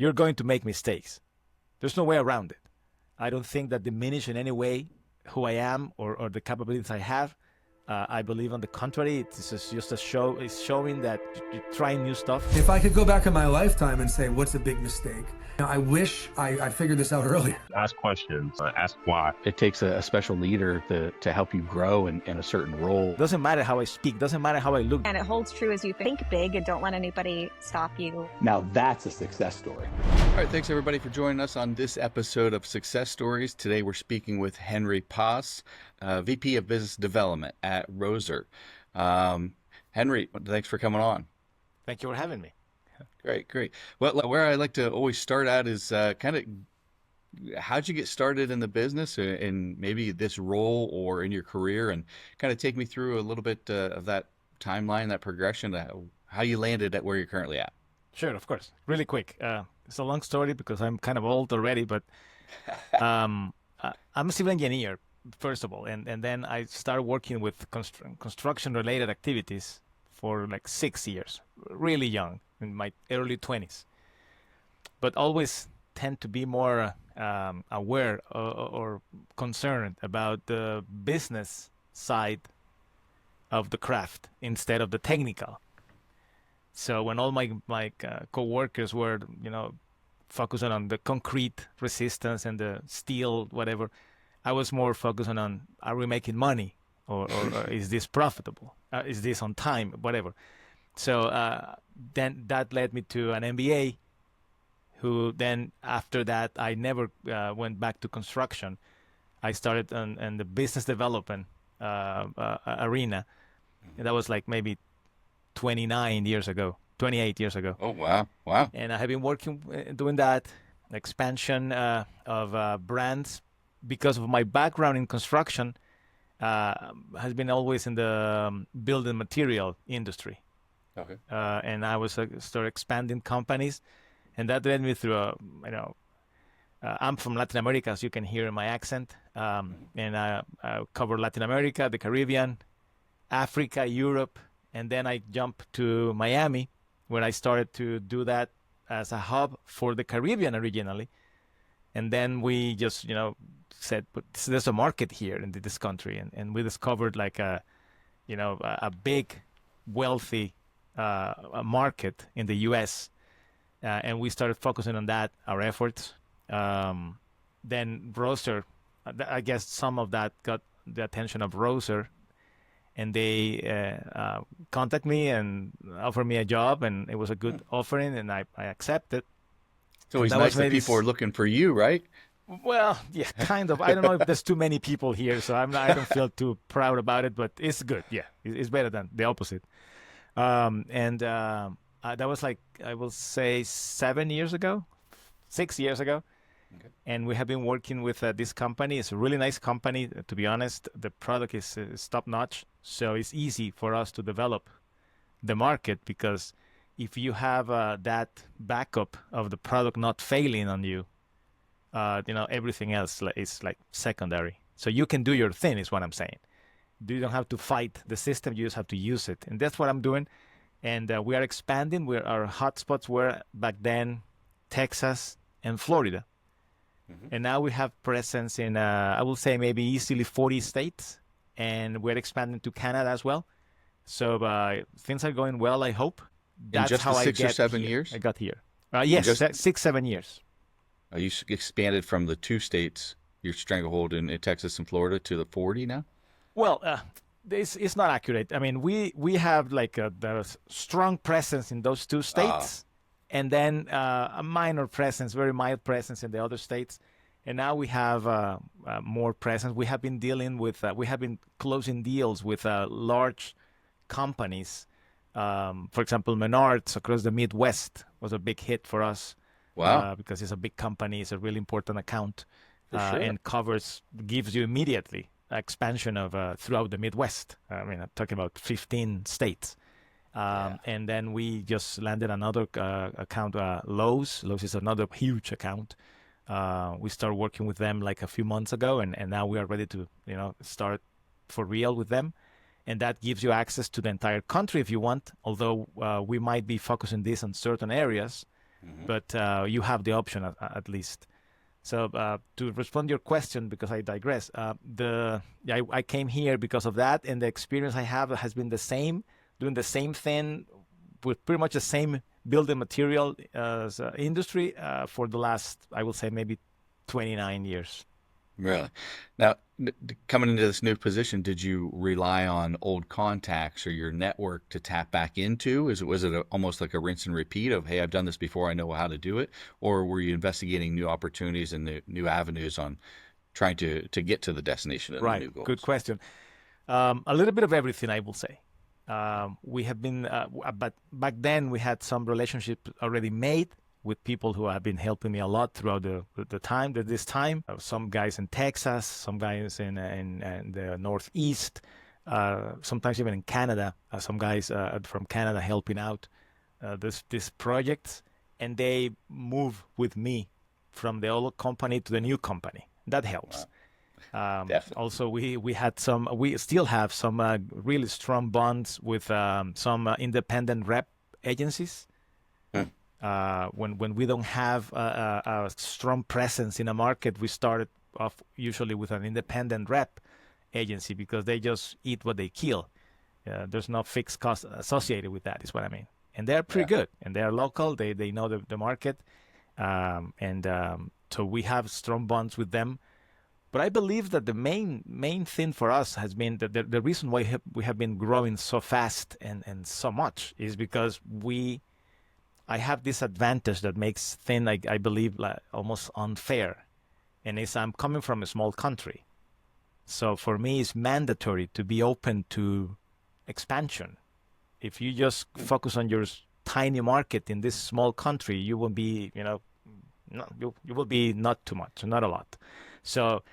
you're going to make mistakes. There's no way around it. I don't think that diminish in any way who I am or the capabilities I have. I believe on the contrary, it's just a show. It's showing that you're trying new stuff. If I could go back in my lifetime and say, what's a big mistake? I wish I figured this out earlier. Ask questions, ask why. It takes a special leader to help you grow in a certain role. Doesn't matter how I speak, doesn't matter how I look. And it holds true as you think big and don't let anybody stop you. Now that's a success story. All right, thanks everybody for joining us on this episode of Success Stories. Today we're speaking with Henry Paz, VP of Business Development at Roser. Henry, thanks for coming on. Thank you for having me. Great. Well, where I like to always start out is kind of how'd you get started in the business in maybe this role or in your career, and kind of take me through a little bit of that timeline, that progression, how you landed at where you're currently at. Sure, of course. Really quick. It's a long story because I'm kind of old already, but I'm a civil engineer, first of all, and then I started working with construction-related activities for like 6 years, really young, in my early 20s. But always tend to be more aware or concerned about the business side of the craft instead of the technical. So when all my co-workers were, focusing on the concrete resistance and the steel, whatever, I was more focusing on, are we making money? Or is this profitable? Is this on time? Whatever. So then that led me to an MBA, who then after that, I never went back to construction. I started in the business development arena. And that was like maybe 28 years ago. Oh, wow. And I have been working, doing that, expansion of brands. Because of my background in construction, has been always in the building material industry. Okay. And I was started expanding companies, and that led me through I'm from Latin America, as you can hear in my accent, and I cover Latin America, the Caribbean, Africa, Europe, and then I jumped to Miami, where I started to do that as a hub for the Caribbean originally, and then we just said, but there's a market here in this country, and we discovered like a big, wealthy market in the U.S., and we started focusing on that, our efforts. Then Roser, I guess some of that got the attention of Roser, and they contact me and offer me a job, and it was a good offering, and I accepted. It's always nice that people are looking for you, right? Well, yeah, kind of. I don't know if there's too many people here, so I don't feel too proud about it, but it's good. Yeah, it's better than the opposite. That was like, I will say 6 years ago. Okay. And we have been working with this company. It's a really nice company, to be honest. The product is top-notch, so it's easy for us to develop the market, because if you have that backup of the product not failing on you, everything else is like secondary. So you can do your thing, is what I'm saying. You don't have to fight the system, you just have to use it. And that's what I'm doing. And we are expanding. Our hotspots were back then Texas and Florida. Mm-hmm. And now we have presence in, I will say maybe easily 40 states. And we're expanding to Canada as well. So things are going well, I hope. That's in just how 6 or 7 years? I got here. Yes, 6-7 years. You expanded from the 2 states, your stranglehold in Texas and Florida, to the 40 now? Well, it's not accurate. I mean, we have like the strong presence in those 2 states, and then a minor presence, very mild presence in the other states. And now we have more presence. We have been dealing with, we have been closing deals with large companies. For example, Menards across the Midwest was a big hit for us. Wow. Because it's a big company, it's a really important account, sure. And gives you immediately expansion of throughout the Midwest. I mean, I'm talking about 15 states. And then we just landed another account, Lowe's. Lowe's is another huge account. We started working with them like a few months ago, and now we are ready to start for real with them. And that gives you access to the entire country if you want, although we might be focusing this on certain areas. but you have the option at least. So to respond to your question, because I digress, I came here because of that, and the experience I have has been the same, doing the same thing with pretty much the same building material industry for the last, I will say, maybe 29 years. Really? Now, coming into this new position, did you rely on old contacts or your network to tap back into? Was it almost like a rinse and repeat of, hey, I've done this before, I know how to do it? Or were you investigating new opportunities and new avenues on trying to get to the destination and the new goals? Good question. A little bit of everything, I will say. We have been, but back then we had some relationship already made with people who have been helping me a lot throughout this time. Some guys in Texas, some guys in the Northeast, sometimes even in Canada. Some guys from Canada helping out this projects, and they move with me from the old company to the new company. That helps. Wow. Also, we still have some really strong bonds with some independent rep agencies. When we don't have a strong presence in a market, we started off usually with an independent rep agency because they just eat what they kill. There's no fixed cost associated with that, is what I mean. And they're pretty good, and they're local. They know the market, so we have strong bonds with them. But I believe that the main thing for us has been that the reason why we have been growing so fast and so much is because I have this advantage that makes things, I believe, like almost unfair. And I'm coming from a small country. So for me, it's mandatory to be open to expansion. If you just focus on your tiny market in this small country, you will be, you will be not too much, not a lot. So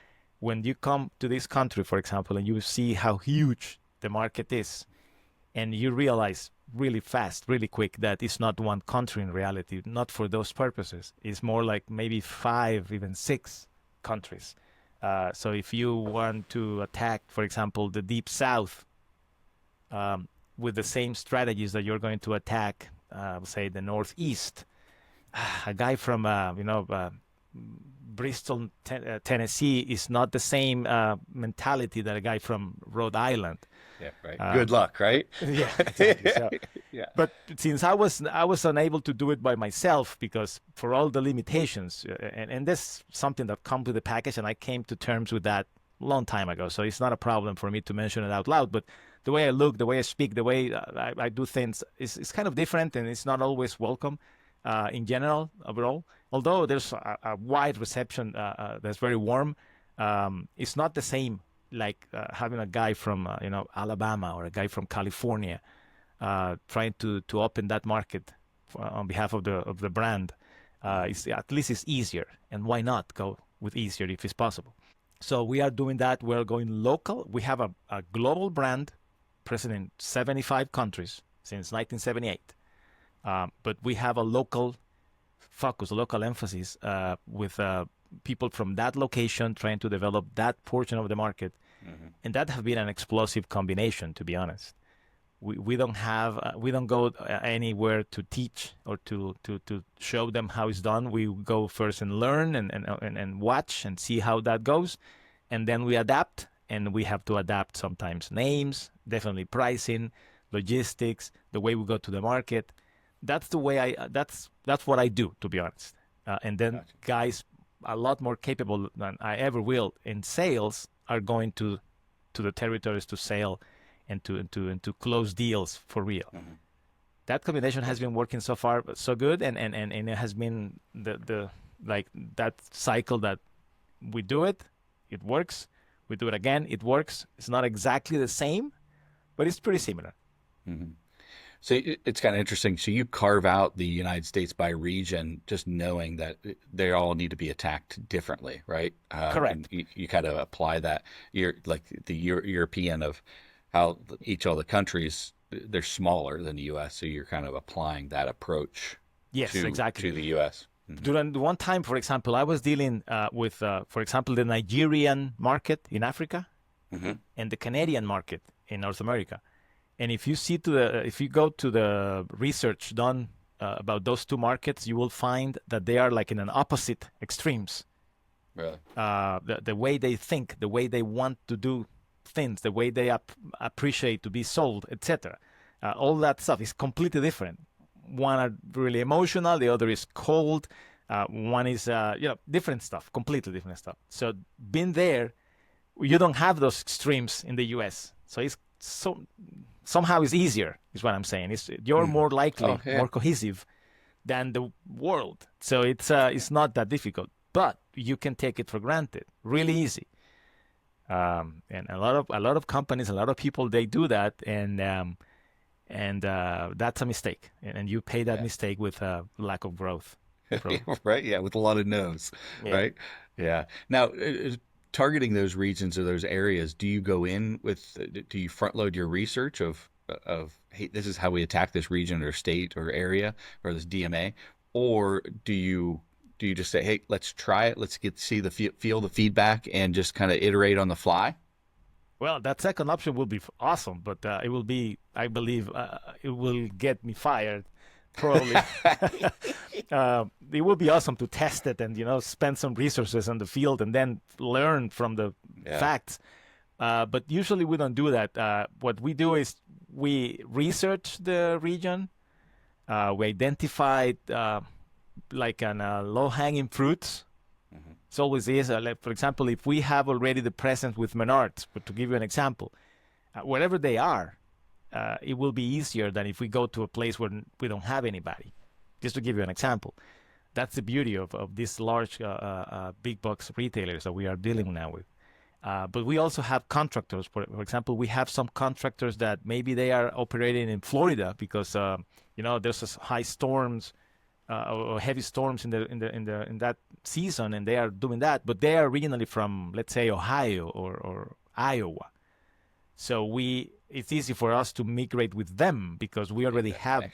when you come to this country, for example, and you see how huge the market is, and you realize really fast, really quick, that it's not one country in reality, not for those purposes. It's more like maybe 5, even 6 countries. So if you want to attack, for example, the Deep South with the same strategies that you're going to attack, say, the Northeast, a guy from, Bristol, Tennessee is not the same mentality that a guy from Rhode Island. Yeah, right. Good luck, right? Yeah, exactly. So, yeah. But since I was unable to do it by myself because for all the limitations, and that's something that comes with the package, and I came to terms with that a long time ago. So it's not a problem for me to mention it out loud. But the way I look, the way I speak, the way I do things is kind of different, and it's not always welcome in general overall. Although there's a wide reception that's very warm, it's not the same like having a guy from Alabama or a guy from California trying to open that market on behalf of the brand. At least it's easier, and why not go with easier if it's possible? So we are doing that. We're going local. We have a global brand present in 75 countries since 1978, but we have a local focus, a local emphasis with people from that location trying to develop that portion of the market. And that has been an explosive combination, to be honest. We don't go anywhere to teach or to show them how it's done. We go first and learn and watch and see how that goes, and then we adapt. And we have to adapt sometimes names, definitely pricing, logistics, the way we go to the market. That's the way that's what I do, to be honest. And then guys a lot more capable than I ever will in sales are going to the territories to sell and to close deals for real. That combination has been working so far so good, and it has been the like that cycle that we do it works. We do it again, it works. It's not exactly the same, but it's pretty similar. So it's kind of interesting. So you carve out the United States by region, just knowing that they all need to be attacked differently, right? Correct. You kind of apply that. You're like the European of how each of the countries, they're smaller than the U.S. So you're kind of applying that approach. Yes, exactly. To the U.S. During one time, for example, I was dealing with, for example, the Nigerian market in Africa and the Canadian market in North America. And if you go to the research done about those two markets, you will find that they are like in an opposite extremes. Really? The way they think, the way they want to do things, the way they appreciate to be sold, etc. All that stuff is completely different. One are really emotional, the other is cold. One is different stuff, completely different stuff. So being there, you don't have those extremes in the U.S. So it's somehow it's easier, is what I'm saying. You're more likely, more cohesive than the world. So it's not that difficult, but you can take it for granted, really easy. And a lot of companies, a lot of people, they do that, and that's a mistake. And you pay that mistake with lack of growth. Right? Yeah, with a lot of no's, right? Yeah. Now, targeting those regions or those areas, do you go in with, do you front load your research of hey, this is how we attack this region or state or area or this DMA, or do you just say, hey, let's try it, let's feel the feedback and just kind of iterate on the fly? Well, that second option will be awesome, but it will be, I believe, it will get me fired. Probably. It would be awesome to test it and spend some resources in the field and then learn from the facts. But usually we don't do that. What we do is we research the region. We identify like low-hanging fruits. Mm-hmm. It's always is. Like, for example, if we have already the presence with Menards, but to give you an example, wherever they are, it will be easier than if we go to a place where we don't have anybody. Just to give you an example, that's the beauty of these large big box retailers that we are dealing now with. But we also have contractors. For example, we have some contractors that maybe they are operating in Florida because there's high storms or heavy storms in that season, and they are doing that. But they are originally from, let's say, Ohio or Iowa. So it's easy for us to migrate with them because we already have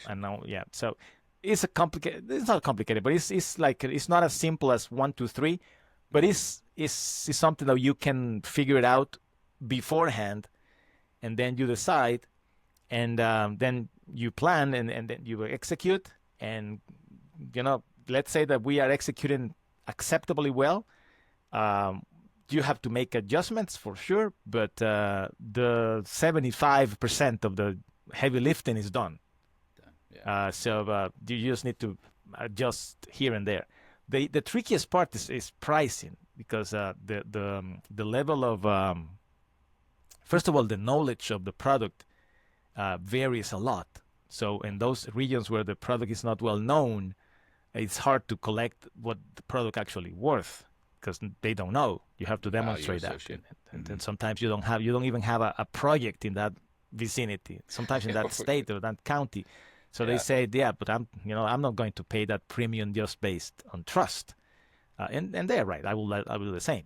So it's not complicated, but it's not as simple as 1, 2, 3, but it's something that you can figure it out beforehand, and then you decide, and then you plan, and then you execute, and let's say that we are executing acceptably well. You have to make adjustments for sure, but the 75% of the heavy lifting is done. So you just need to adjust here and there. The trickiest part is pricing, because the level of first of all, the knowledge of the product varies a lot. So in those regions where the product is not well known, it's hard to collect what the product actually worth, because they don't know. You have to demonstrate that, and sometimes you don't even have a project in that vicinity. Sometimes in that state or that county, so they say, but I'm not going to pay that premium just based on trust, and they're right. I will do the same.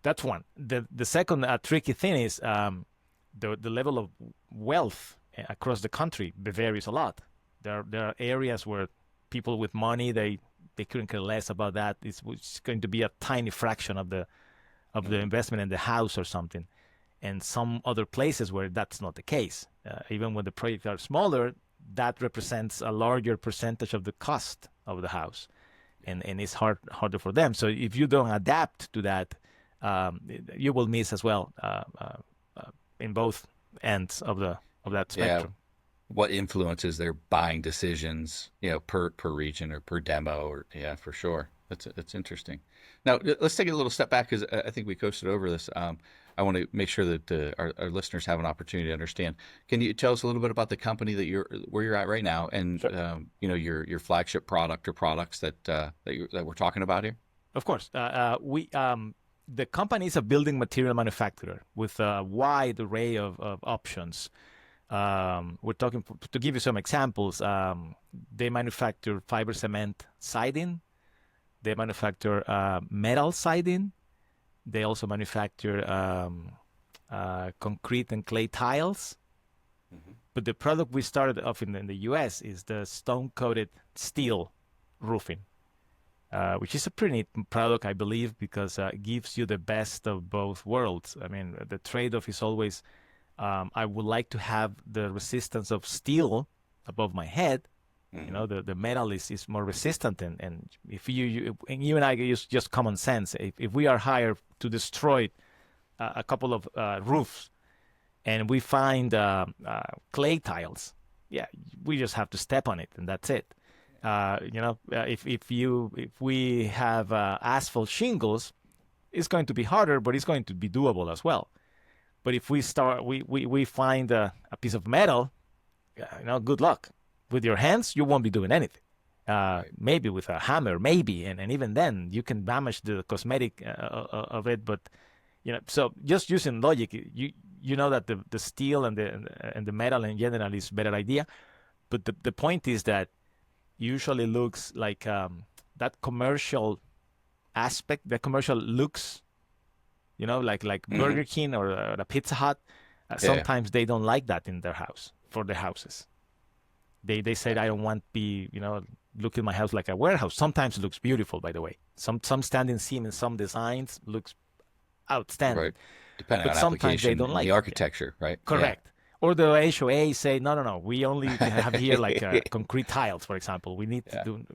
That's one. The second tricky thing is the level of wealth across the country varies a lot. There are areas where people with money, they couldn't care less about that. It's going to be a tiny fraction of the investment in the house or something. And some other places where that's not the case. Even when the projects are smaller, that represents a larger percentage of the cost of the house. And it's harder for them. So if you don't adapt to that, you will miss as well in both ends of that spectrum. What influences their buying decisions, per region or per demo, or for sure. That's interesting. Now let's take a little step back, because I think we coasted over this. I want to make sure that our listeners have an opportunity to understand. Can you tell us a little bit about the company where you're at right now, and Sure. Your flagship product or products that we're talking about here? Of course. The company is a building material manufacturer with a wide array of options. We're talking, to give you some examples, they manufacture fiber cement siding. They manufacture metal siding. They also manufacture concrete and clay tiles. Mm-hmm. But the product we started off in the U.S. is the stone-coated steel roofing, which is a pretty neat product, I believe, because it gives you the best of both worlds. I mean, the trade-off is always, I would like to have the resistance of steel above my head, You know, the metal is more resistant, and if and you and I use just common sense, if we are hired to destroy a couple of roofs and we find clay tiles, yeah, we just have to step on it and that's it. You know, if we have asphalt shingles, it's going to be harder, but it's going to be doable as well. But if we find a piece of metal, you know, good luck. With your hands, you won't be doing anything. Maybe with a hammer, maybe, and even then, you can damage the cosmetic of it. But you know, so just using logic, you know that the steel and the metal in general is a better idea. But the point is that usually looks like that commercial aspect, the commercial looks, you know, like Burger King or a Pizza Hut. Sometimes they don't like that in their house for their houses. They said, I don't want to be, you know, look at my house like a warehouse. Sometimes it looks beautiful, by the way. Some standing seam in some designs looks outstanding. Right. Depending But on sometimes they application don't and like the it. architecture, right? Correct. Or the HOA say, no, we only have here like concrete tiles, for example. We need to do,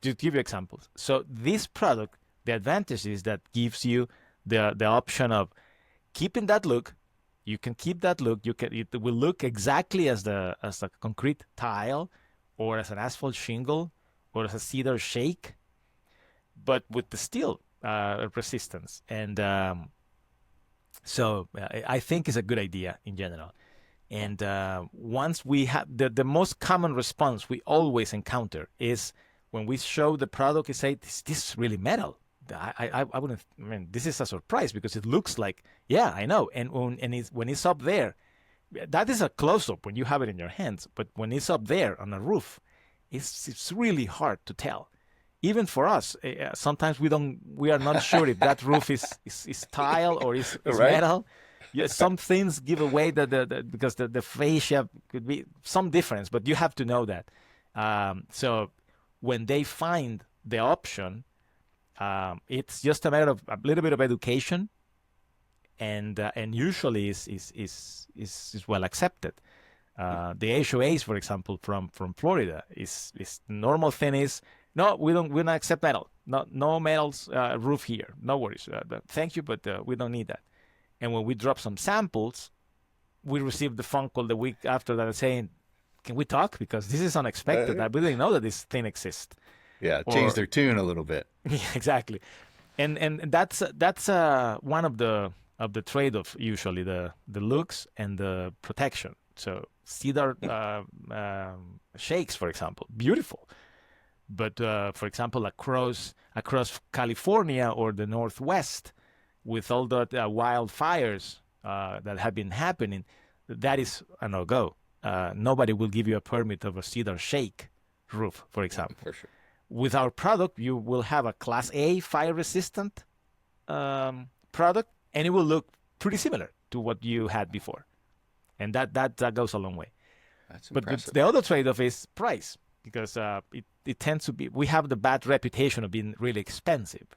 to give you examples. So this product, the advantage is that gives you the option of keeping that look. You can keep that look. It will look exactly as a concrete tile, or as an asphalt shingle, or as a cedar shake, but with the steel resistance. And so I think it's a good idea in general. And once we have the most common response we always encounter is when we show the product, we say, this is really metal. I wouldn't. I mean, this is a surprise because it looks like, yeah, I know. And when it's up there, that is a close up when you have it in your hands. But when it's up there on a roof, it's really hard to tell. Even for us, sometimes we are not sure if that roof is tile or is Right. metal. Yeah, some things give away because the fascia could be some difference, but you have to know that. So when they find the option. It's just a matter of a little bit of education, and usually is well accepted. The HOAs, for example, from Florida, is normal thing is no, we don't accept metal. No metals roof here. No worries. Thank you, but we don't need that. And when we drop some samples, we receive the phone call the week after that saying, "Can we talk? Because this is unexpected. I didn't know that this thing exists." Yeah, change their tune a little bit. Yeah, exactly, and that's one of the trade-off usually the looks and the protection. So cedar shakes, for example, beautiful, but for example across California or the Northwest, with all the wildfires that have been happening, that is a no-go. Nobody will give you a permit of a cedar shake roof, for example. For sure. With our product, you will have a Class A fire-resistant product, and it will look pretty similar to what you had before, and that goes a long way. That's But impressive. the other trade-off is price, because it tends to be, we have the bad reputation of being really expensive.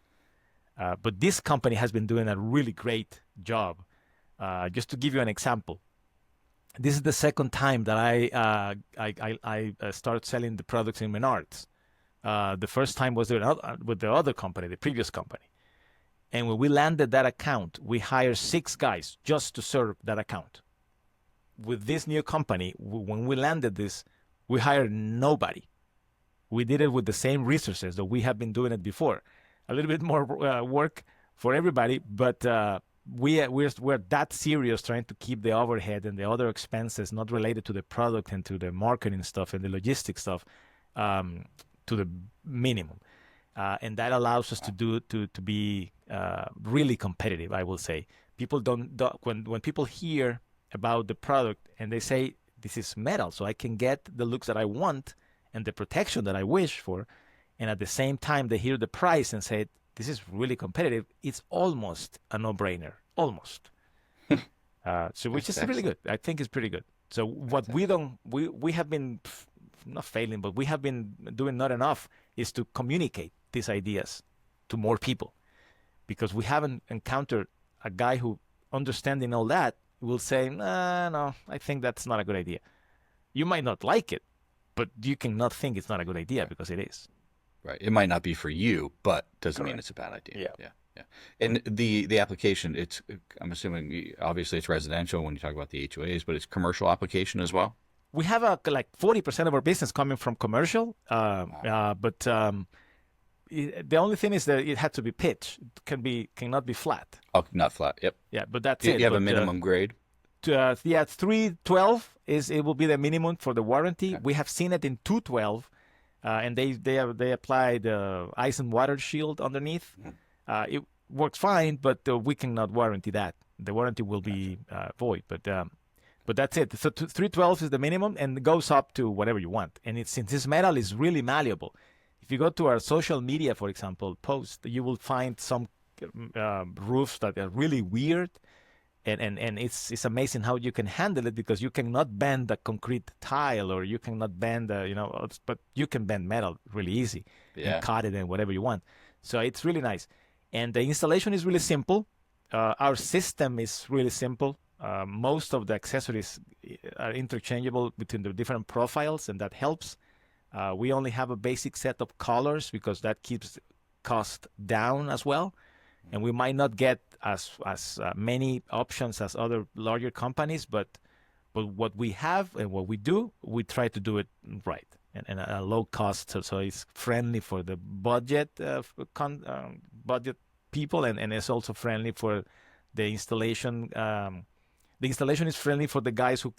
But this company has been doing a really great job. Just to give you an example, this is the second time that I started selling the products in Menards. The first time was with the other company, the previous company. And when we landed that account, we hired 6 guys just to serve that account. With this new company, when we landed this, we hired nobody. We did it with the same resources that we have been doing it before. A little bit more work for everybody, but we're that serious trying to keep the overhead and the other expenses not related to the product and to the marketing stuff and the logistics stuff to the minimum, and that allows us to be really competitive. I will say people don't when people hear about the product and they say this is metal, so I can get the looks that I want and the protection that I wish for, and at the same time they hear the price and say this is really competitive. It's almost a no-brainer, almost. So which is really good. I think it's pretty good. So what we have been not failing, but we have been doing not enough is to communicate these ideas to more people, because we haven't encountered a guy who, understanding all that, will say, no, I think that's not a good idea. You might not like it, but you cannot think it's not a good idea because it is. Right. It might not be for you, but doesn't mean Correct. it's a bad idea. Yeah. Yeah. Yeah. And the application, I'm assuming obviously it's residential when you talk about the HOAs, but it's commercial application as well. We have like 40% of our business coming from commercial, but the only thing is that it had to be pitch. It cannot be flat. Oh, not flat. Yep. Yeah, but that's You it. have a But, minimum grade. yeah, 312 it will be the minimum for the warranty. We have seen it in 212, and they applied ice and water shield underneath. It works fine, but we cannot warranty that. The warranty will be void. But that's it. So 312 is the minimum, and it goes up to whatever you want. And since this metal is really malleable, if you go to our social media, for example, post, you will find some roofs that are really weird. And it's amazing how you can handle it, because you cannot bend a concrete tile, or you cannot bend but you can bend metal really easy and cut it and whatever you want. So it's really nice. And the installation is really simple. Our system is really simple. Most of the accessories are interchangeable between the different profiles, and that helps. We only have a basic set of colors because that keeps cost down as well. And we might not get as many options as other larger companies, but what we have and what we do, we try to do it right and at a low cost, so it's friendly for the budget budget people, and it's also friendly for the installation. The installation is friendly for the guys who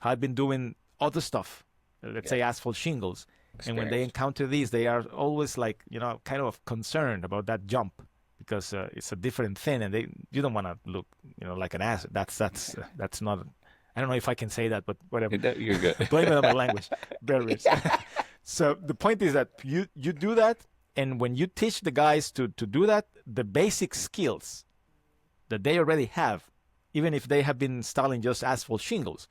have been doing other stuff, let's say asphalt shingles, and when they encounter these, they are always like kind of concerned about that jump, because it's a different thing, and you don't want to look like an ass. That's not. I don't know if I can say that, but whatever. You're good. Blame it on my language. Barriers. So the point is that you do that, and when you teach the guys to do that, the basic skills that they already have, even if they have been installing just asphalt shingles,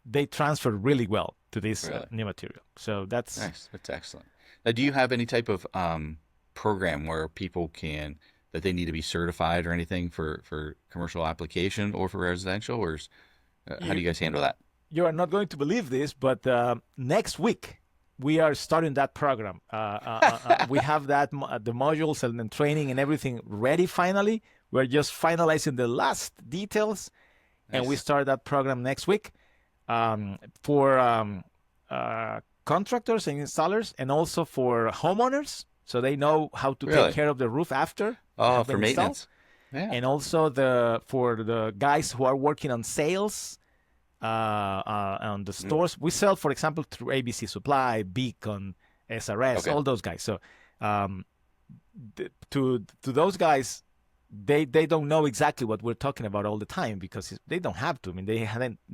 they transfer really well to this new material. So that's nice. That's excellent. Now, do you have any type of program where people that they need to be certified or anything for commercial application or for residential, or how do you guys handle that? You are not going to believe this, but next week we are starting that program. We have the modules and the training and everything ready finally. We're just finalizing the last details, and we start that program next week for contractors and installers, and also for homeowners, so they know how to take care of the roof after. Oh, for maintenance. Yeah. And also for the guys who are working on sales on the stores. We sell, for example, through ABC Supply, Beacon, SRS, all those guys. So to those guys, they don't know exactly what we're talking about all the time, because they don't have to. I mean, they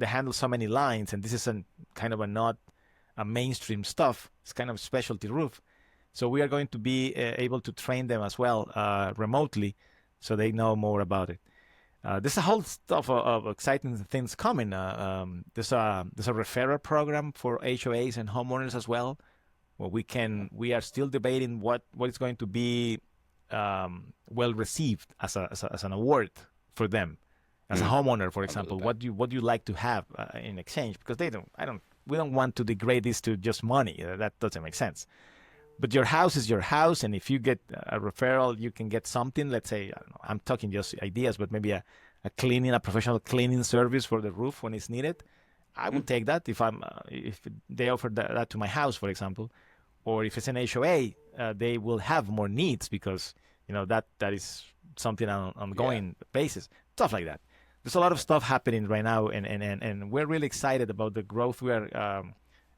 handle so many lines, and this is not a mainstream stuff. It's kind of specialty roof. So we are going to be able to train them as well remotely, so they know more about it. There's a whole stuff of exciting things coming. There's a referral program for HOAs and homeowners as well, where we are still debating what is going to be well received as an award for them, as a homeowner, for example. What do you like to have in exchange? Because we don't want to degrade this to just money. That doesn't make sense. But your house is your house, and if you get a referral, you can get something. Let's say, I don't know, I'm talking just ideas, but maybe a professional cleaning service for the roof when it's needed. I would take that if they offer that to my house, for example. Or if it's an HOA, they will have more needs, because that is something on an ongoing basis. Stuff like that. There's a lot of stuff happening right now, and we're really excited about the growth we are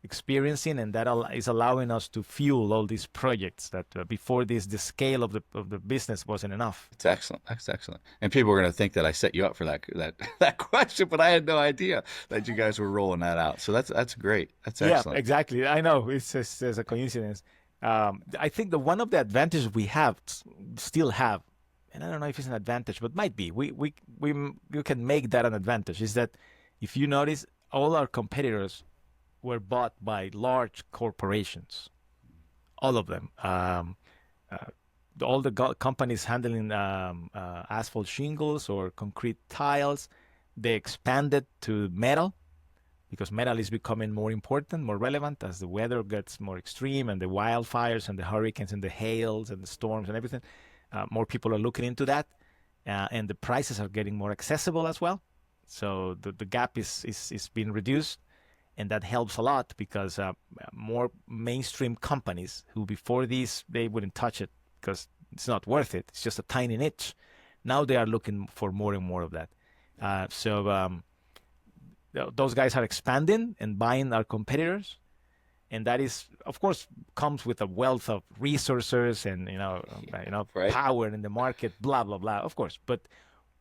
experiencing, and that is allowing us to fuel all these projects that before the scale of the business wasn't enough. It's excellent. That's excellent. And people are going to think that I set you up for that question, but I had no idea that you guys were rolling that out. So that's great. That's excellent. Yeah, exactly. I know it's a coincidence. I think one of the advantages we still have, and I don't know if it's an advantage, but might be, we can make that an advantage, is that if you notice, all our competitors were bought by large corporations, all of them. All the companies handling asphalt shingles or concrete tiles, they expanded to metal, because metal is becoming more important, more relevant as the weather gets more extreme and the wildfires and the hurricanes and the hails and the storms and everything. More people are looking into that, and the prices are getting more accessible as well. So the gap is being reduced, and that helps a lot because more mainstream companies who before this they wouldn't touch it because it's not worth it. It's just a tiny niche. Now they are looking for more and more of that. Those guys are expanding and buying our competitors, and that is, of course, comes with a wealth of resources and Right. power in the market, blah blah blah. Of course, but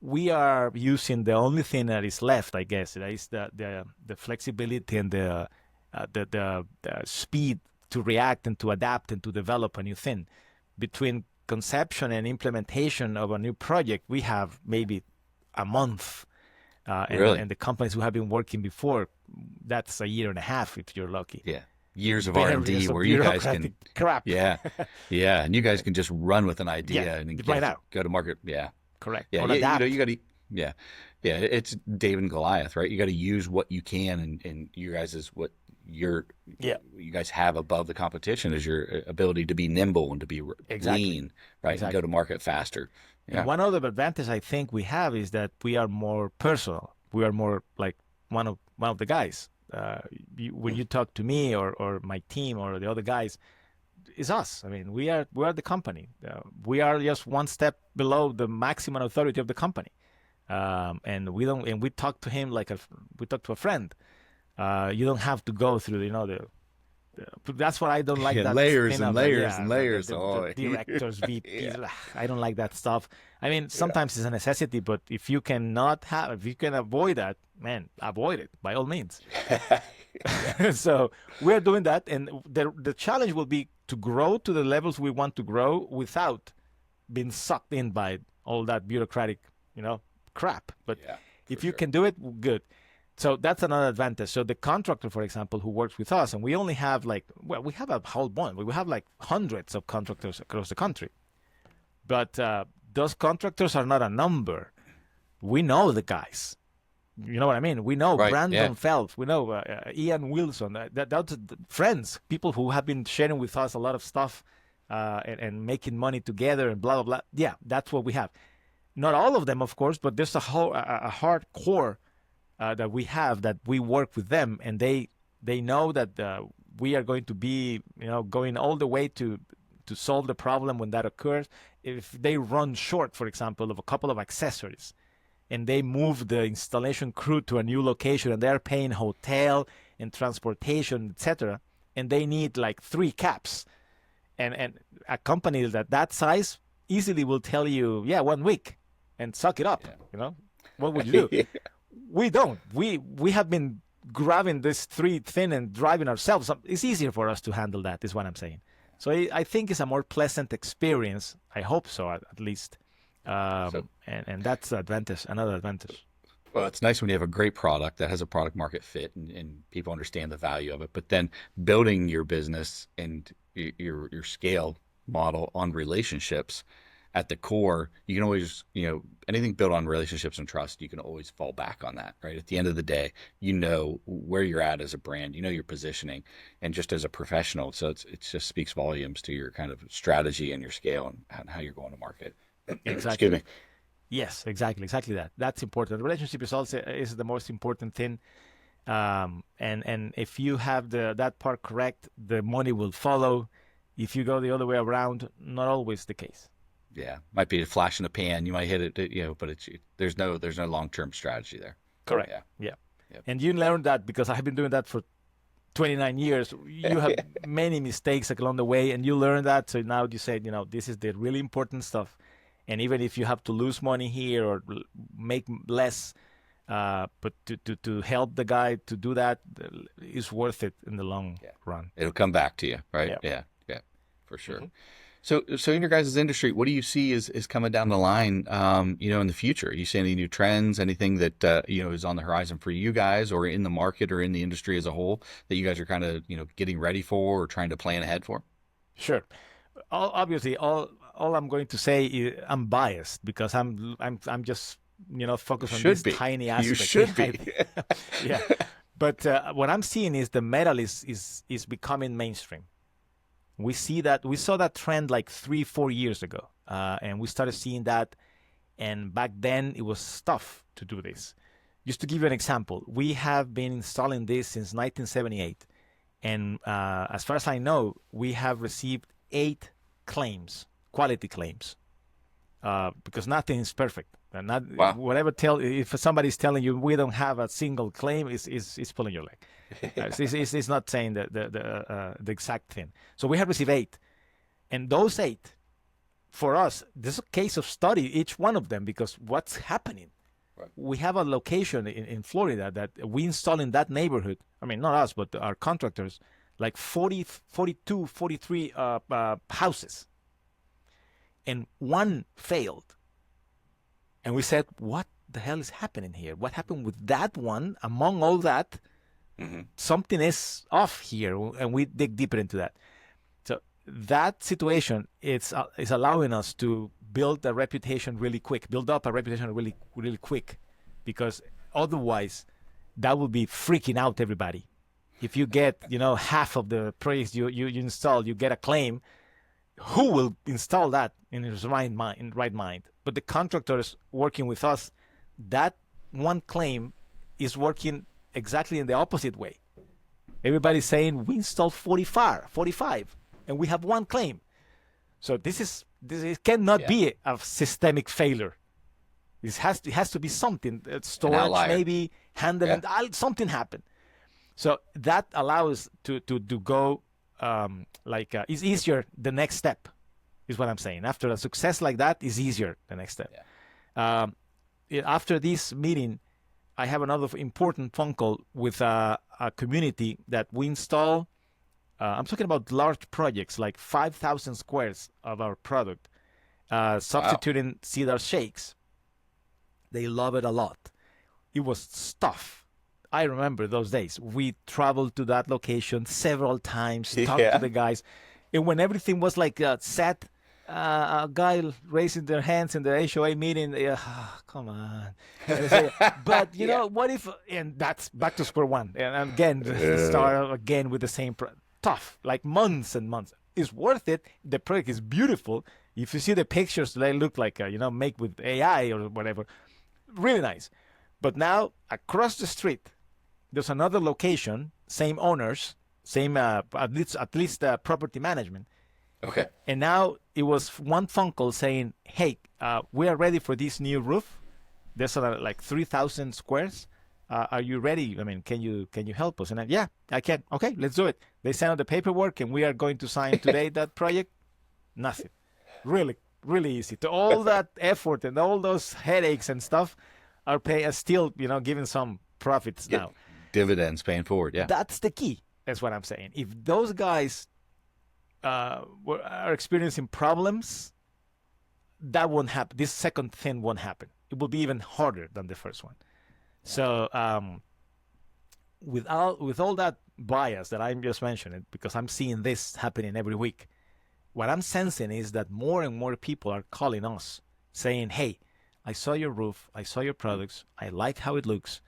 we are using the only thing that is left, I guess, that is the flexibility and the speed to react and to adapt and to develop a new thing. Between conception and implementation of a new project, we have maybe a month. Really? And the companies who have been working before, that's a year and a half if you're lucky. Yeah. Years of Barely, R&D some where you guys can, bureaucratic crap. yeah, yeah, and you guys can just run with an idea Yeah, and right now. go to market. Yeah, Correct. yeah, Or you adapt. know, you got to, yeah, yeah. It's David and Goliath, right? You got to use what you can, and you guys is what you guys have above the competition is your ability to be nimble and to be Exactly. lean, right? And Exactly. go to market faster. Yeah, And one other advantage I think we have is that we are more personal. We are more like one of the guys. When you talk to me or my team or the other guys, it's us. I mean, we are the company. We are just one step below the maximum authority of the company, and we talk to him like we talk to a friend. You don't have to go through that's what I don't like. Yeah, That layers thing and of layers and layers. the directors, VPs. Yeah. I don't like that stuff. I mean, sometimes it's a necessity, but if you can avoid that, man, avoid it by all means. So we're doing that, and the challenge will be to grow to the levels we want to grow without being sucked in by all that bureaucratic, crap. But Yeah, if for you sure. can do it, good. So that's another advantage. So the contractor, for example, who works with us, and we only have we have a whole bunch. We have like hundreds of contractors across the country. But those contractors are not a number. We know the guys. You know what I mean? We know Right, Brandon yeah. Phelps. We know Ian Wilson. That's friends, people who have been sharing with us a lot of stuff and making money together and blah, blah, blah. Yeah, that's what we have. Not all of them, of course, but there's a hard core that we have that we work with them, and they know that we are going to be going all the way to solve the problem when that occurs. If they run short, for example, of a couple of accessories, and they move the installation crew to a new location, and they're paying hotel and transportation, etc., and they need like 3 caps, and a company that size easily will tell you, 1 week, and suck it up. Yeah. What would you do? Yeah. We don't. We have been grabbing this 3 thin and driving ourselves. It's easier for us to handle that, is what I'm saying. So I think it's a more pleasant experience. I hope so, at least. And that's another advantage. Well, it's nice when you have a great product that has a product market fit and people understand the value of it. But then building your business and your scale model on relationships at the core, you can always, anything built on relationships and trust, you can always fall back on that, right? At the end of the day, you know where you're at as a brand, you know your positioning, and just as a professional. So it just speaks volumes to your kind of strategy and your scale and how you're going to market. Exactly. Excuse me. Yes, exactly that. That's important. Relationship is the most important thing. And if you have that part correct, the money will follow. If you go the other way around, not always the case. Yeah, might be a flash in the pan. You might hit it, but there's no long-term strategy there. Correct. Yeah. Yep. And you learned that because I've been doing that for 29 years. You have many mistakes along the way, and you learn that. So now you say, this is the really important stuff. And even if you have to lose money here or make less, but to help the guy to do that is worth it in the long run. It'll come back to you, right? Yeah, for sure. Mm-hmm. So in your guys' industry, what do you see is coming down the line, in the future? Are you seeing any new trends, anything that, is on the horizon for you guys or in the market or in the industry as a whole that you guys are kind of, getting ready for or trying to plan ahead for? Sure. Obviously, all I'm going to say is I'm biased because I'm just, focused on this tiny aspect. You should be. Yeah. But what I'm seeing is the metal is becoming mainstream. We saw that trend like 3-4 years ago, and we started seeing that. And back then it was tough to do this. Just to give you an example, we have been installing this since 1978, and as far as I know, we have received 8 claims, quality claims, because nothing is perfect. And not Wow. whatever if somebody's telling you we don't have a single claim, is pulling your leg. It's not saying the exact thing. So we have received 8, and those 8, for us, this is a case of study, each one of them, because what's happening? Right. We have a location in Florida that we install in that neighborhood. I mean, not us, but our contractors, like 40, 42, 43 houses. And one failed. And we said, what the hell is happening here? What happened with that one? Among all that, something is off here. And we dig deeper into that. So that situation is allowing us to build up a reputation really quick, really quick, because otherwise that would be freaking out everybody. If you get, half of the projects you install, you get a claim, who will install that in his right mind? But the contractors working with us, that one claim is working exactly in the opposite way. Everybody's saying we installed 45, and we have one claim. So this cannot be a systemic failure. It has to be something. Storage, maybe handling, something happened. So that allows to go it's easier. The next step is what I'm saying. After a success like that, is easier the next step. Yeah. After this meeting, I have another important phone call with a community that we install. I'm talking about large projects, like 5,000 squares of our product, substituting cedar shakes. They love it a lot. It was tough. I remember those days. We traveled to that location several times, talked to the guys. And when everything was like set, a guy raising their hands in the HOA meeting, come on. Say, but, you know, what if, and that's back to square one. And again, start again with the same tough, like months and months. It's worth it. The project is beautiful. If you see the pictures, they look like, make with AI or whatever. Really nice. But now, across the street, there's another location, same owners, same, at least property management. Okay. And now it was one phone call saying, hey, we are ready for this new roof. There's like 3,000 squares. Are you ready? I mean, can you help us? And I can. Okay, let's do it. They sent out the paperwork, and we are going to sign today that project. Nothing. Really, really easy. To all that effort and all those headaches and stuff are still, giving some profits now. Dividends paying forward, yeah. That's the key. That's what I'm saying. If those guys are experiencing problems, that won't happen. This second thing won't happen. It will be even harder than the first one. So with all that bias that I'm just mentioning, because I'm seeing this happening every week, what I'm sensing is that more and more people are calling us saying, hey, I saw your roof, I saw your products, I like how it looks.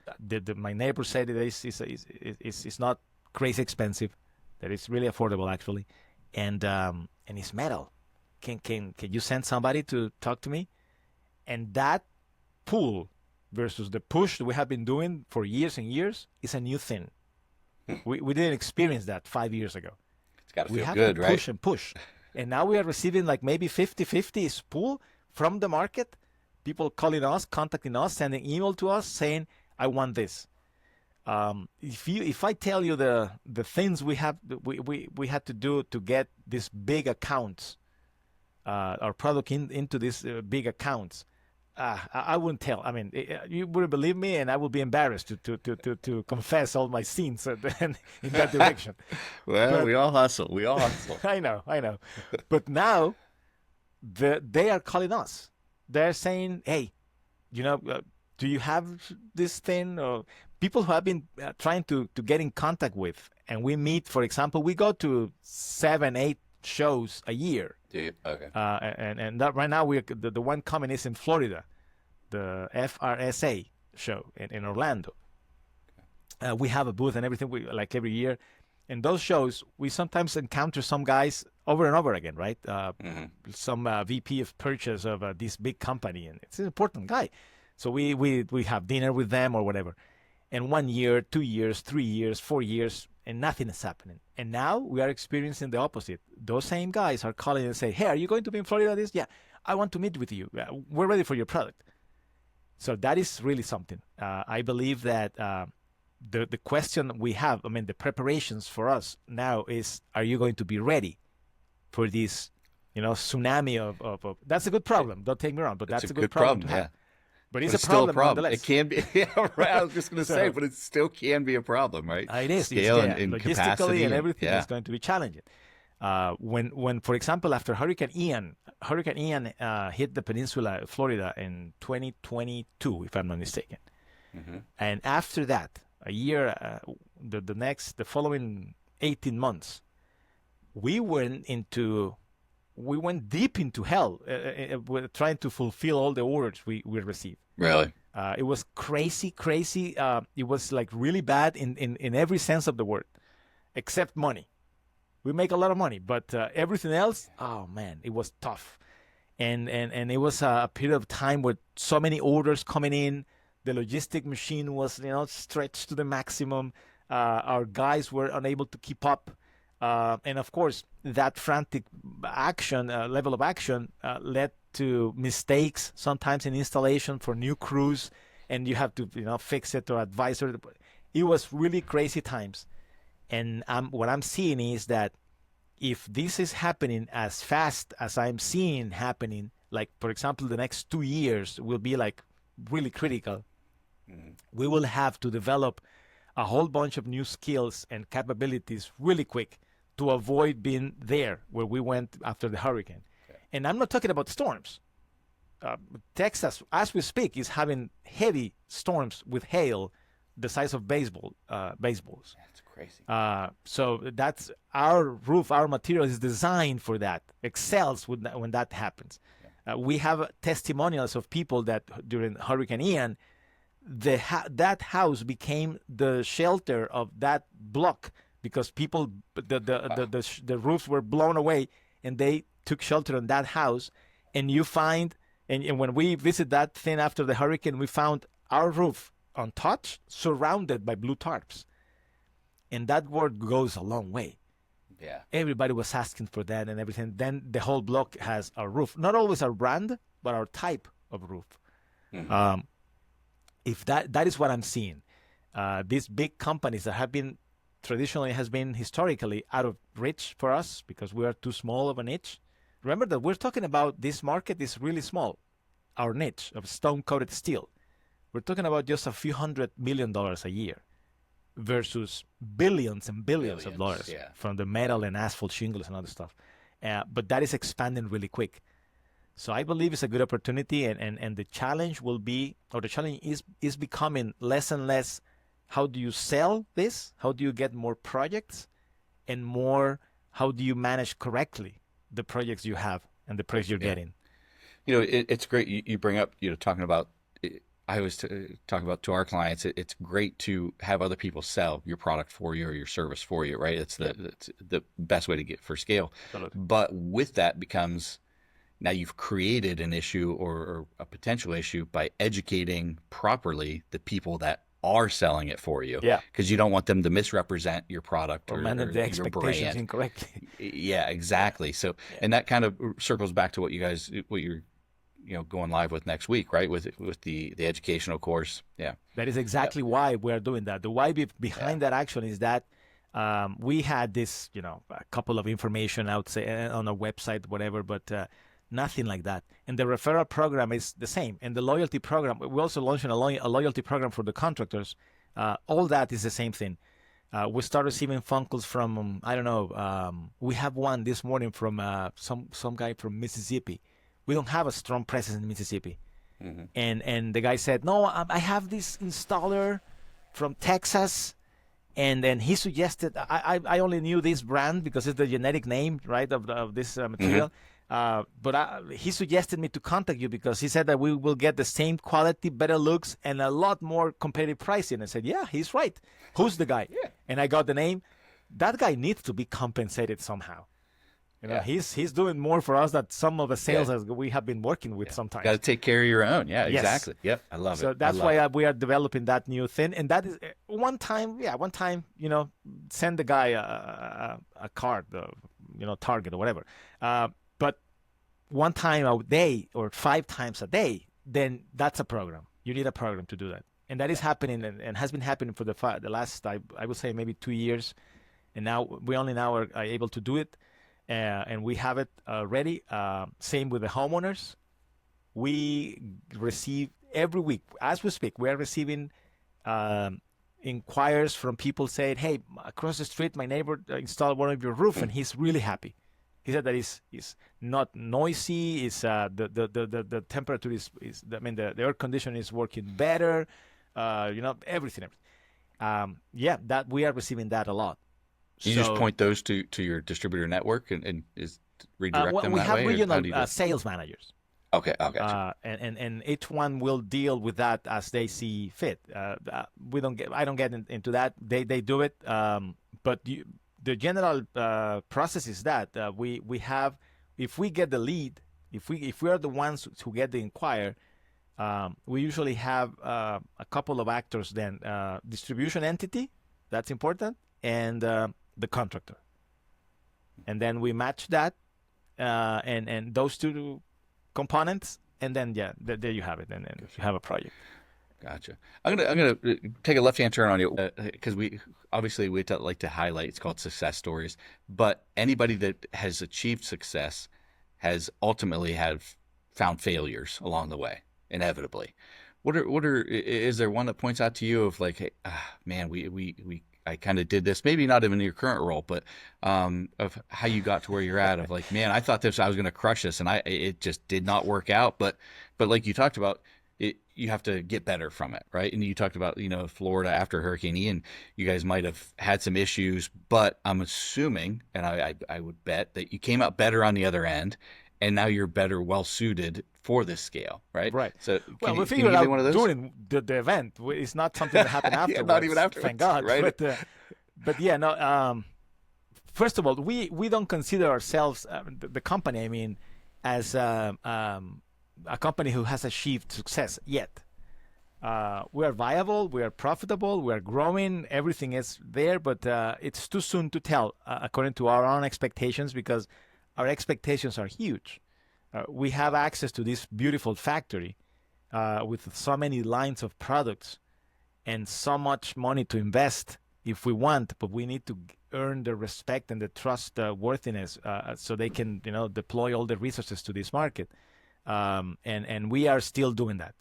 My neighbor said it's not crazy expensive, that it's really affordable actually, and it's metal. Can you send somebody to talk to me? And that pull versus the push that we have been doing for years and years is a new thing. We didn't experience that 5 years ago. It's got to we feel have good, to right? push and push. And now we are receiving like maybe 50-50 pull from the market. People calling us, contacting us, sending email to us saying, I want this. If I tell you the things we had to do to get these big accounts, our product into these big accounts, I wouldn't tell. I mean, you wouldn't believe me, and I would be embarrassed to confess all my sins in that direction. Well, we all hustle. I know. But now, they are calling us. They're saying, hey, do you have this thing? Or people who have been trying to get in contact with, and we meet, for example, we go to 7-8 shows a year. Do you? Okay. And that right now the one coming is in Florida, the FRSA show in Orlando. We have a booth and everything, like every year. In those shows, we sometimes encounter some guys over and over again, right? Some VP of purchase of this big company, and it's an important guy. So we have dinner with them or whatever. And 1 year, 2 years, 3 years, 4 years, and nothing is happening. And now we are experiencing the opposite. Those same guys are calling and say, hey, are you going to be in Florida this? Yeah, I want to meet with you. We're ready for your product. So that is really something. I believe that the question we have, I mean, the preparations for us now is, are you going to be ready for this, tsunami of that's a good problem. Don't take me wrong, but that's a good problem to have. Yeah. But It's a still a problem problem. nonetheless. It can be. Yeah, right. I was just going to say, but it still can be a problem, right? It is. Scale yeah. and Logistically capacity and everything yeah. is going to be challenging. When, for example, after Hurricane Ian hit the peninsula of Florida in 2022, if I'm not mistaken, and after that, a year, the following 18 months, we went deep into hell trying to fulfill all the orders we received. Really? It was crazy. It was like really bad in every sense of the word, except money. We make a lot of money, but everything else, oh man, it was tough. And it was a period of time with so many orders coming in. The logistic machine was, stretched to the maximum. Our guys were unable to keep up. And of course, that frantic action, level of action, led to mistakes sometimes in installation for new crews, and you have to, fix it or advise her. It was really crazy times. And what I'm seeing is that if this is happening as fast as I'm seeing happening, like, for example, the next 2 years will be like really critical. We will have to develop a whole bunch of new skills and capabilities really quick to avoid being there where we went after the hurricane. Okay. And I'm not talking about storms. Texas, as we speak, is having heavy storms with hail the size of baseballs. That's crazy. So that's our roof, our material is designed for that, excels when that happens. Yeah. We have testimonials of people that during Hurricane Ian, that house became the shelter of that block because people, the roofs were blown away and they took shelter in that house. And you find, and when we visit that thing after the hurricane, we found our roof untouched, surrounded by blue tarps. And that word goes a long way. Yeah. Everybody was asking for that and everything. Then the whole block has a roof, not always our brand, but our type of roof. If that is what I'm seeing. These big companies that have been historically out of reach for us because we are too small of a niche. Remember that we're talking about this market is really small, our niche of stone-coated steel. We're talking about just a few $100 million a year versus billions and billions of dollars from the metal and asphalt shingles and other stuff. But that is expanding really quick. So I believe it's a good opportunity, and the challenge will be, or the challenge is becoming less and less, how do you sell this? How do you get more projects? And more, how do you manage correctly the projects you have and the projects you're getting? It's great you bring up, talking about, I always talk about to our clients, it's great to have other people sell your product for you or your service for you, right? It's the best way to get for scale. Absolutely. But with that becomes, now you've created an issue or a potential issue by educating properly the people that are selling it for you. Yeah. Because you don't want them to misrepresent your product or manage the expectations brand incorrectly. Yeah, exactly. So, and that kind of circles back to what you're going live with next week, right? With the educational course. Yeah. That is exactly why we're doing that. The why behind that action is that we had this, a couple of information out on our website, whatever, but nothing like that. And the referral program is the same. And the loyalty program, we also launched a loyalty program for the contractors. All that is the same thing. We start receiving phone calls from, we have one this morning from some guy from Mississippi. We don't have a strong presence in Mississippi. Mm-hmm. And the guy said, no, I have this installer from Texas. And then he suggested, I only knew this brand because it's the genetic name, right, of this material. Mm-hmm. But he suggested me to contact you because he said that we will get the same quality, better looks, and a lot more competitive pricing. I said, yeah, he's right. Who's the guy? Yeah. And I got the name. That guy needs to be compensated somehow. Yeah. He's doing more for us than some of the sales Yeah. as we have been working with sometimes. Got to take care of your own. Yeah, Yes. exactly. Yep, I love it. So that's why we are developing that new thing. And that is one time, send the guy a card, Target or whatever. But one time a day or 5 times a day, then that's a program. You need a program to do that. And that is happening and has been happening for the last, I would say, maybe 2 years. And now we only now are able to do it. And we have it ready. Same with the homeowners. We receive every week, as we speak, we are receiving inquiries from people saying, hey, across the street, my neighbor installed one of your roof, and he's really happy. He said that it's not noisy. It's the temperature the air conditioning is working better. Everything. That we are receiving that a lot. You just point those to your distributor network and is redirect them we that have way? regional sales managers. Okay, gotcha. And each one will deal with that as they see fit. I don't get into that. They do it. But the general process is that we have, if we get the lead, if we are the ones who get the inquire, we usually have a couple of actors then, distribution entity, that's important, and the contractor. And then we match that and those two components, and then there you have it, and then you have a project. Gotcha. I'm gonna take a left-hand turn on you because we like to highlight. It's called success stories, but anybody that has achieved success has ultimately found failures along the way, inevitably. Is there one that points out to you of like, hey, man, I kind of did this, maybe not even in your current role, but of how you got to where you're at, of like, man, I thought I was going to crush this, and it just did not work out. But like you talked about, you have to get better from it, right? And you talked about, Florida after Hurricane Ian, you guys might have had some issues, but I'm assuming, and I would bet that you came out better on the other end, and now you're better, well suited for this scale, right? Right. So we figured out during the event. It's not something that happened afterwards. Not even afterwards. Thank God. Right? But yeah, no. First of all, we don't consider ourselves the company. I mean, as a company who has achieved success yet. We are viable. We are profitable. We are growing. Everything is there, but it's too soon to tell according to our own expectations, because our expectations are huge. We have access to this beautiful factory with so many lines of products and so much money to invest if we want, but we need to earn the respect and the trust worthiness so they can deploy all the resources to this market. And we are still doing that.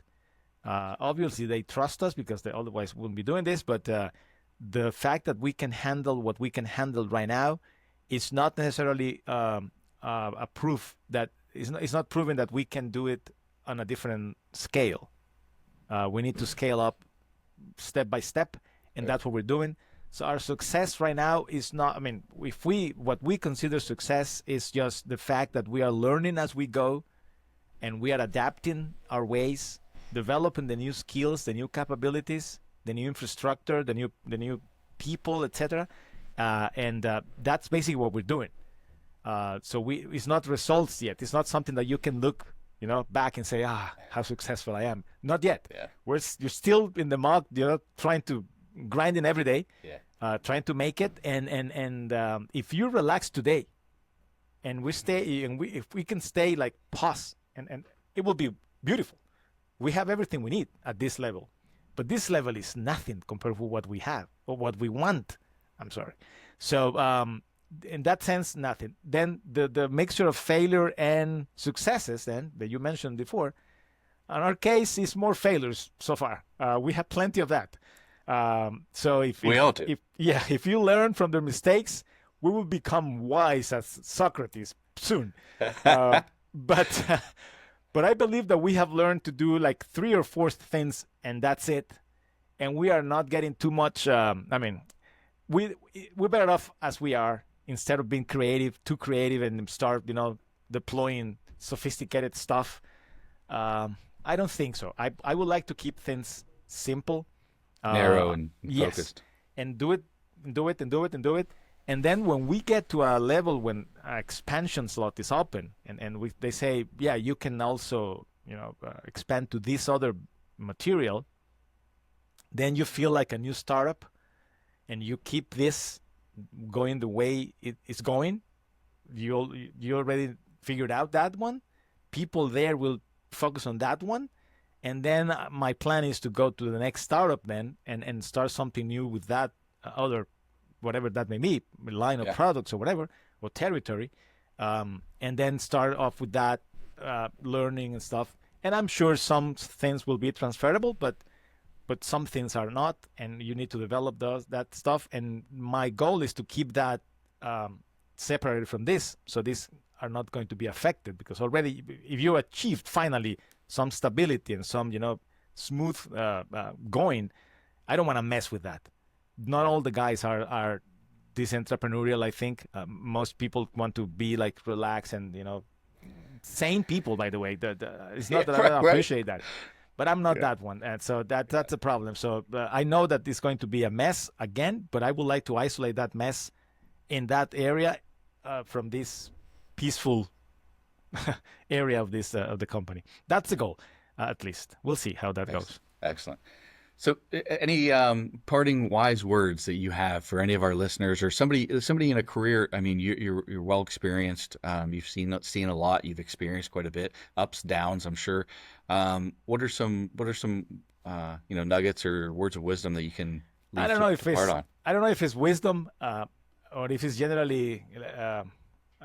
Obviously, they trust us because they otherwise wouldn't be doing this, but the fact that we can handle what we can handle right now is not necessarily a proof that it's not proven that we can do it on a different scale. We need to scale up step by step, and that's what we're doing. So our success right now is not, I mean, what we consider success is just the fact that we are learning as we go, and we are adapting our ways, developing the new skills, the new capabilities, the new infrastructure, the new people, etc. And that's basically what we're doing. So it's not results yet. It's not something that you can look, back and say, how successful I am. Not yet. Yeah. You're still in the mud, trying to grinding every day, trying to make it. And if you relax today, and if we can stay like pause, and it will be beautiful. We have everything we need at this level, but this level is nothing compared to what we have or what we want. I'm sorry. So in that sense, nothing. Then the mixture of failure and successes then that you mentioned before, in our case, is more failures so far. We have plenty of that. So if you learn from the mistakes, we will become wise as Socrates soon. But I believe that we have learned to do like 3 or 4 things, and that's it. And we are not getting too much. We're better off as we are, instead of being too creative, and start deploying sophisticated stuff. I don't think so. I would like to keep things simple, Narrow and yes, focused. and do it, and do it, and do it, and do it. And then when we get to a level when expansion slot is open, and they say, yeah, you can also expand to this other material, then you feel like a new startup, and you keep this going the way it's going. You already figured out that one. People there will focus on that one, and then my plan is to go to the next startup then and start something new with that other, whatever that may be, line of products or whatever, or territory, and then start off with that, learning and stuff. And I'm sure some things will be transferable, but some things are not, and you need to develop that stuff. And my goal is to keep that separated from this, so these are not going to be affected, because already if you achieved finally some stability and some smooth going, I don't want to mess with that. Not all the guys are this entrepreneurial. I think most people want to be like relaxed and sane people, by the way. It's not that I don't appreciate that, but I'm not that one, and so that's a problem. So I know that it's going to be a mess again, but I would like to isolate that mess in that area from this peaceful area of this of the company. That's the goal, at least. We'll see how that goes. Excellent. So, any parting wise words that you have for any of our listeners, or somebody in a career? I mean, you're well experienced. You've seen a lot. You've experienced quite a bit, ups, downs, I'm sure. What are some nuggets or words of wisdom that you can leave I don't know if it's wisdom or if it's generally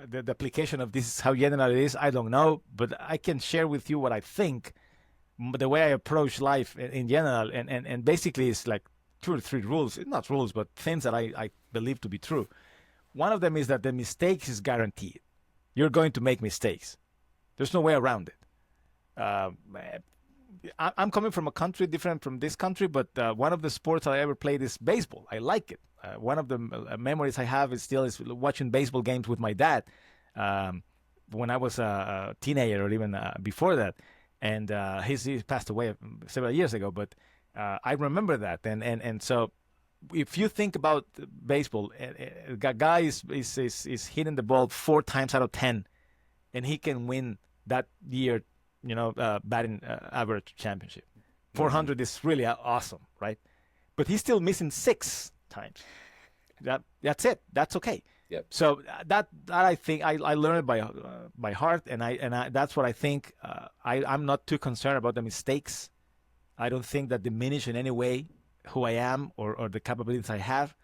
the application of this, how general it is. I don't know, but I can share with you what I think. The way I approach life in general, and basically it's like 2 or 3 rules, not rules, but things that I believe to be true. One of them is that the mistakes is guaranteed. You're going to make mistakes. There's no way around it. I'm coming from a country different from this country, but one of the sports I ever played is baseball. I like it. One of the memories I have is watching baseball games with my dad when I was a teenager, or even before that. And he passed away several years ago, but I remember that. And so if you think about baseball, a guy is hitting the ball 4 times out of 10, and he can win that year, batting average championship. 400 is really awesome, right? But he's still missing 6 times. That's it. That's okay. Yep. So that I think I learned by heart, and I that's what I think. I'm not too concerned about the mistakes. I don't think that diminish in any way who I am or the capabilities I have.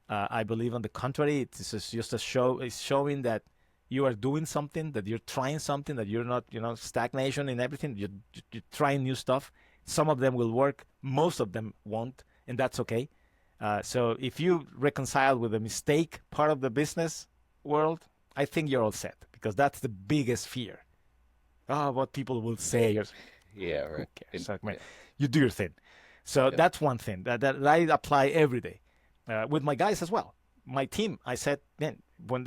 I believe on the contrary, it's just a show. It's showing that you are doing something, that you're trying something, that you're not stagnation in everything. You're trying new stuff. Some of them will work, most of them won't, and that's okay. So if you reconcile with the mistake part of the business world, I think you're all set, because that's the biggest fear. What people will say. Yeah, right. You do your thing. So that's one thing that I apply every day with my guys as well. My team, I said, man, when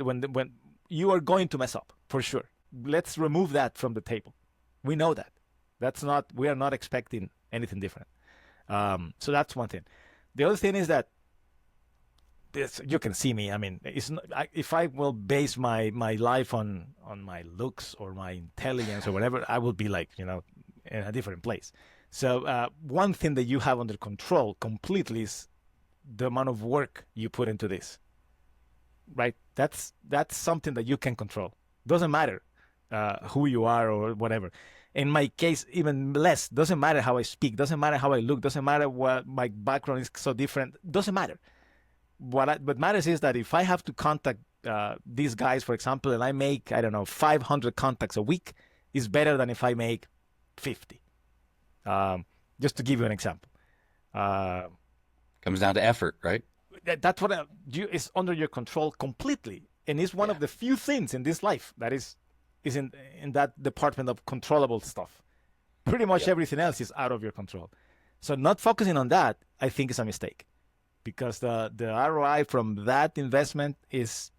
you are going to mess up, for sure. Let's remove that from the table. We know that. We are not expecting anything different. So that's one thing. The other thing is that you can see me. I mean, if I will base my life on my looks or my intelligence or whatever, I will be like, in a different place. So one thing that you have under control completely is the amount of work you put into this, right? That's something that you can control. Doesn't matter who you are or whatever. In my case, even less. Doesn't matter how I speak. Doesn't matter how I look. Doesn't matter what my background is so different. Doesn't matter. What matters is that if I have to contact these guys, for example, and I make, 500 contacts a week, is better than if I make 50. Just to give you an example. Comes down to effort, right? That's what is under your control completely, and it's one of the few things in this life that is in that department of controllable stuff. Pretty much everything else is out of your control. So not focusing on that, I think, is a mistake, because the ROI from that investment is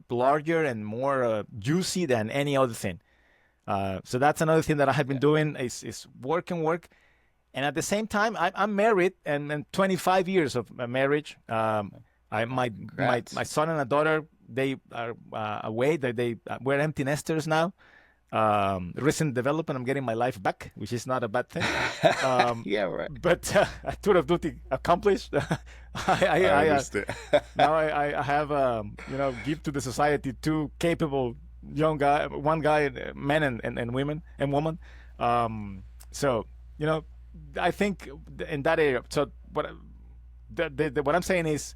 larger and more juicy than any other thing. So that's another thing that I have been doing is work and work. And at the same time, I'm married and 25 years of marriage. My son and a daughter, they are away. We're empty nesters now. Recent development. I'm getting my life back, which is not a bad thing. Yeah, right. But tour of duty accomplished. I understand. Now I have give to the society two capable young guy, one guy, men and women and woman. So I think in that area. So what I'm saying is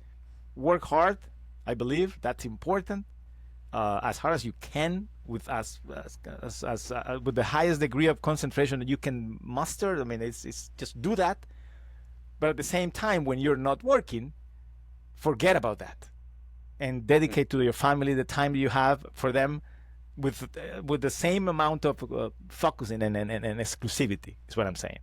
work hard. I believe that's important. As hard as you can with with the highest degree of concentration that you can muster. I mean, it's just do that. But at the same time, when you're not working, forget about that and dedicate to your family the time you have for them with the same amount of focusing and exclusivity is what I'm saying.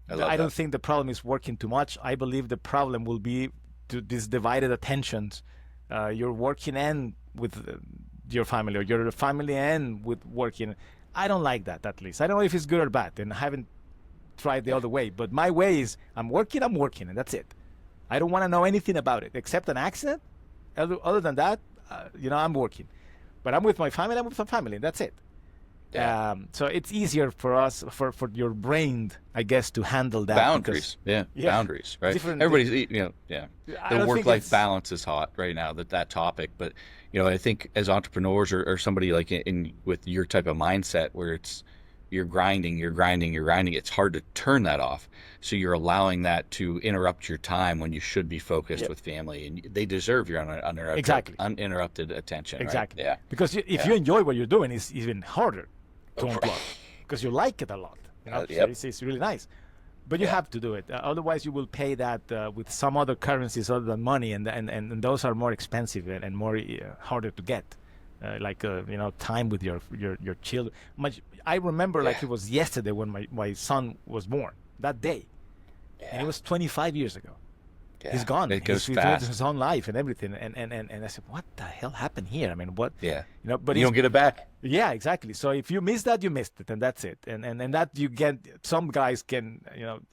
I don't think the problem is working too much. I believe the problem will be to these divided attentions. You're working and with your family, or your family and with working. I don't like that, at least. I don't know if it's good or bad, and I haven't tried the other way. But my way is I'm working, and that's it. I don't want to know anything about it except an accident. Other than that, I'm working. But I'm with my family, and that's it. Yeah. So it's easier for us, for your brain, I guess, to handle that. Boundaries. Boundaries, right? Everybody's, the work-life balance is hot right now, that topic. But, I think as entrepreneurs or somebody like with your type of mindset where you're grinding, it's hard to turn that off. So you're allowing that to interrupt your time when you should be focused with family, and they deserve your uninterrupted attention. Exactly. Right? Yeah. Because if you enjoy what you're doing, it's even harder to unplug because you like it a lot. So it's really nice. But you have to do it. Otherwise, you will pay that with some other currencies other than money, and those are more expensive and more harder to get. Time with your children. I remember like it was yesterday when my son was born. That day, and it was 25 years ago. Yeah. He's gone. It goes He's fast. his own life and everything. And I said, what the hell happened here? I mean, what? Yeah. But you don't get it back. Yeah, exactly. So if you miss that, you missed it, and that's it. And that you get. Some guys can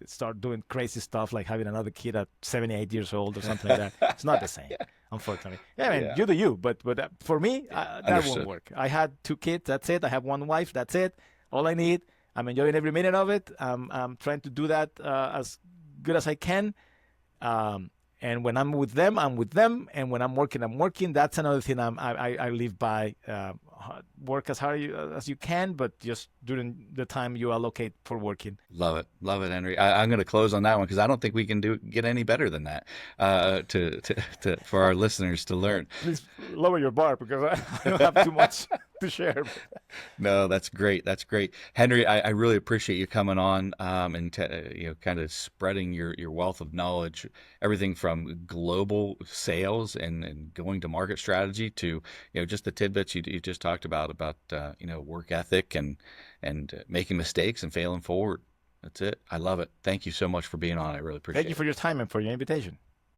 start doing crazy stuff like having another kid at 78 years old or something like that. It's not the same, unfortunately. Yeah, I mean, you do you. But for me, that won't work. I had 2 kids. That's it. I have 1 wife. That's it. All I need. I'm enjoying every minute of it. I'm trying to do that as good as I can. And when I'm with them, I'm with them. And when I'm working. That's another thing I live by. Work as hard as you can, but just during the time you allocate for working. Love it, Henry. I'm going to close on that one because I don't think we can get any better than that for our listeners to learn. Please lower your bar because I don't have too much to share. No, that's great. That's great, Henry. I really appreciate you coming on and kind of spreading your wealth of knowledge, everything from global sales and going to market strategy to just the tidbits you just talked about work ethic and making mistakes and failing forward. That's it. I love it. Thank you so much for being on. I really appreciate it. Thank you for your time and for your invitation.